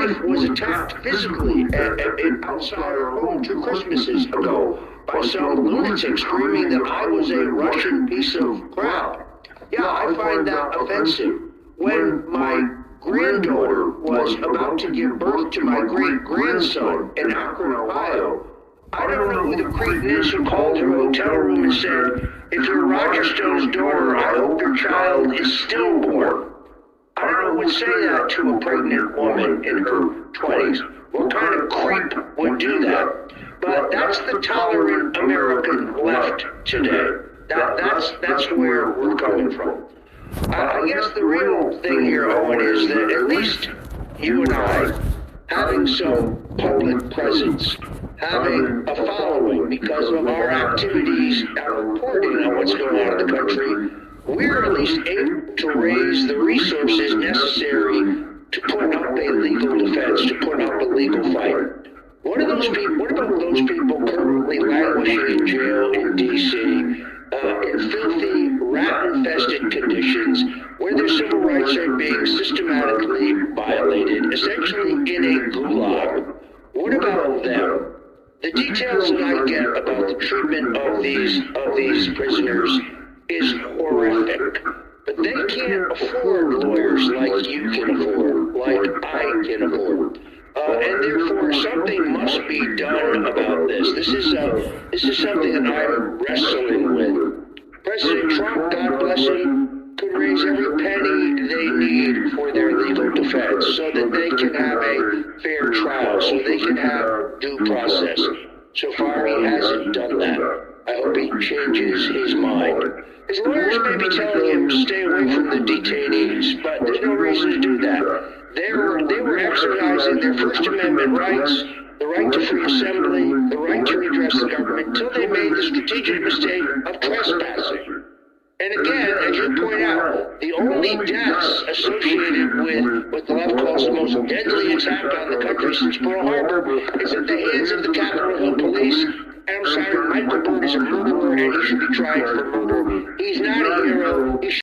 wife was attacked physically outside our home 2 Christmases ago by some lunatic screaming that I was a Russian piece of crap. Yeah, I find that offensive. When my granddaughter was about to give birth to my great-grandson in Akron, Ohio, I don't know who the cretin is who called her hotel room and said, "If you're Roger Stone's daughter, I hope your child is stillborn." I don't know who would say that to a pregnant woman in her 20s. What kind of creep would do that? But that's the tolerant American left today. That's where we're coming from. I guess the real thing here, Owen, is that at least you and I, having some public presence, having a following because of our activities, our reporting on what's going on in the country, we're at least able to raise the resources necessary to put up a legal defense, to put up a legal fight. What about those people currently languishing in jail in D.C., in filthy, rat-infested conditions, where their civil rights are being systematically violated, essentially in a gulag? What about them? The details that I get about the treatment of these prisoners is horrific. But they can't afford lawyers like you can afford, like I can afford. And therefore, something must be done about this. This is something that I'm wrestling with. President Trump, God bless him, could raise every penny they need for their legal defense so that they can have a fair trial, so they can have due process. So far, he hasn't done that. I hope he changes his mind. His lawyers may be telling him to stay away from the detainees, but there's no reason to do that. They were exercising their First Amendment rights, the right to free assembly, the right to redress the government, until they made the strategic mistake of trespassing. And again, as you point out, the only deaths associated with what the left calls the most deadly attack on the country since Pearl Harbor is at the hands of the Capitol Hill police. And I'm sorry, Michael Byrd is a murderer and he should be tried for murder.